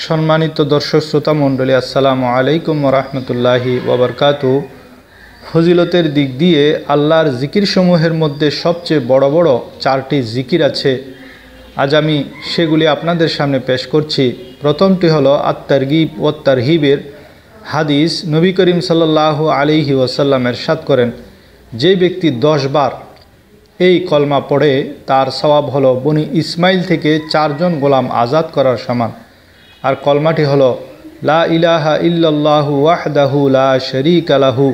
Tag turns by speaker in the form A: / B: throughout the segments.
A: সম্মানিত দর্শক শ্রোতা মণ্ডলী, আসসালামু আলাইকুম ওয়া রাহমাতুল্লাহি ওয়া বারাকাতুহু। ফজিলতের দিক দিয়ে আল্লাহর জিকির সমূহের মধ্যে সবচেয়ে বড় বড় 4টি জিকির আছে। আজ আমি সেগুলি আপনাদের সামনে পেশ করছি। প্রথমটি হলো আত-তারগীব ও তারহিবের হাদিস। নবী করিম সাল্লাল্লাহু আলাইহি ওয়াসাল্লাম ইরশাদ করেন, যে ব্যক্তি 10 বার এই কলমা পড়ে তার সওয়াব হলো বনি ইসমাইল থেকে 4 জন গোলাম আজাদ করার সমান। আর কলমাটি হলো লা ইলাহা ইল্লাল্লাহু ওয়াহদাহু লা শারীকা লাহু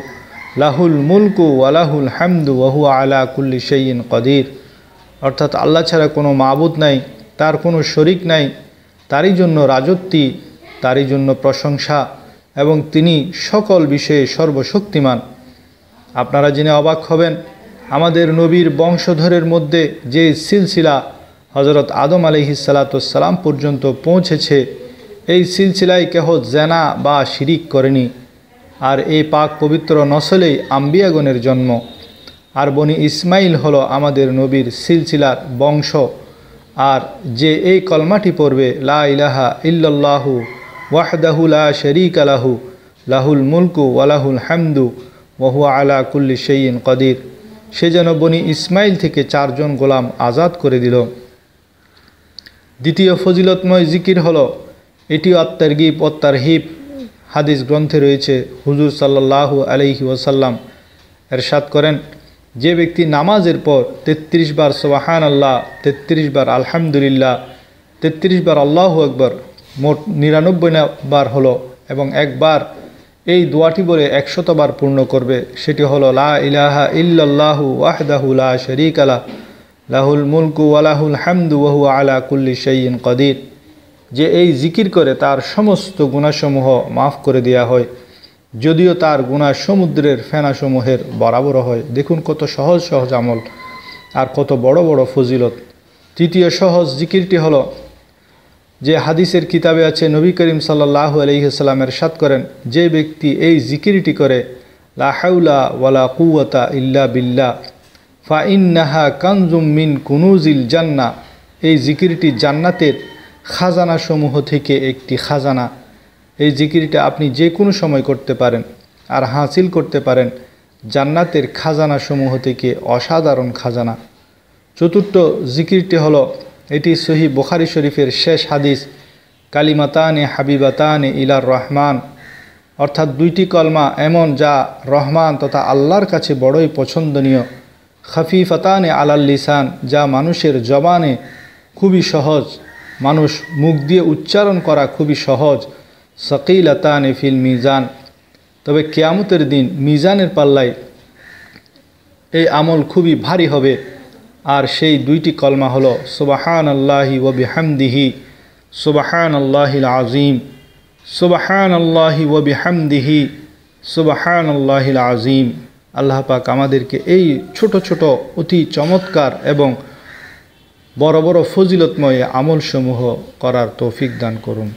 A: লাহুল মুলকু ওয়া লাহুল হামদু ওয়া হুয়া আলা কুল্লি শাইইন কাদির। অর্থাৎ আল্লাহ ছাড়া কোনো মাবুদ নাই, তার কোনো শরিক নাই, তারই জন্য রাজত্বী, তারই জন্য প্রশংসা এবং তিনি সকল বিষয়ে সর্বশক্তিমান। আপনারা জেনে অবাক হবেন, আমাদের নবীর বংশধরের মধ্যে যে সিলসিলা হযরত আদম আলাইহিস সালাম পর্যন্ত পৌঁছেছে, এই সিলসিলায় কেহ জেনা বা শিরিক করেনি। আর এই পাক পবিত্র নসলেই আম্বিয়াগণের জন্ম। আর বনি ইসমাইল হলো আমাদের নবীর সিলসিলার বংশ। আর যে এই কলমাটি পড়বে লা ইলাহা ইল্লাল্লাহু ওয়াহদাহু লা শারীকা লাহু লাহুল মুলকু ওয়া লাহুল হামদু ওয়া হুয়া আলা কুল্লি শাইইন কাদির, সে যেন বনি ইসমাইল থেকে 4 জন গোলাম আজাদ করে দিল। দ্বিতীয় ফজিলতময় জিকির হলো, এটিও আত-তারগীব ও তারহিব হাদিস গ্রন্থে রয়েছে। হুজুর সাল্লাল্লাহু আলাইহি ওয়াসাল্লাম ইরশাদ করেন, যে ব্যক্তি নামাজের পর 33 বার সুবহানাল্লাহ, 33 বার আলহামদুলিল্লাহ, 33 বার আল্লাহু আকবার, মোট 99 বার হলো, এবং একবার এই দোয়াটি বলে 100 বার পূর্ণ করবে, সেটি হলো লা ইলাহা ইল্লাল্লাহু ওয়াহদাহু লা শারীকা লাহু লাহুল মুলকু ওয়া লাহুল হামদু ওয়া হুয়া আলা কুল্লি শাইইন কাদির। যে এই জিকির করে তার সমস্ত গুনাহসমূহ মাফ করে দেওয়া হয়, যদিও তার গুনাহ সমুদ্রের ফেনাসমূহের বরাবর হয়। দেখুন কত সহজ সহজ আমল আর কত বড় বড় ফজিলত। তৃতীয় সহজ জিকিরটি হলো, যে হাদিসের কিতাবে আছে, নবী করিম সাল্লাল্লাহু আলাইহি ওয়াসাল্লাম ইরশাদ করেন, যে ব্যক্তি এই জিকিরটি করে লা হাওলা ওয়ালা কুওয়াতা ইল্লা বিল্লাহ ফা ইন্নাহা কানজুম মিন কুনুজিল জান্নাহ, এই জিকিরটি জান্নাতের খাজানা সমূহ থেকে একটি খাজানা। এই জিকিরটা আপনি যে কোনো সময় করতে পারেন আর হাসিল করতে পারেন জান্নাতের খাজানা সমূহ থেকে অসাধারণ খাজানা। চতুর্থ জিকিরটি হলো, এটি সহিহ বুখারী শরীফের শেষ হাদিস, কালিমাতানে হাবিবাতানে ইলার রহমান, অর্থাৎ 2টি কলমা এমন যা রহমান তথা আল্লাহর কাছে বড়ই পছন্দনীয়। খাফিফাতানে আলাল লিসান, যা মানুষের জবানে খুবই সহজ, মানুষ মুখ দিয়ে উচ্চারণ করা খুবই সহজ। সাকিলাতানে ফিল মিজান, তবে কিয়ামতের দিন মিজানের পাল্লায় এই আমল খুবই ভারী হবে। আর সেই 2টি কলমা হলো সুবহানাল্লাহি ওয়া বিহামদিহি সুবহানাল্লাহিল আযীম, সুবহানাল্লাহি ওয়া বিহামদিহি সুবহানাল্লাহিল আযীম। আল্লাহ পাক আমাদেরকে এই ছোট ছোট অতি চমৎকার এবং বড় বড় ফজিলতময় আমলসমূহ করার তৌফিক দান করুন।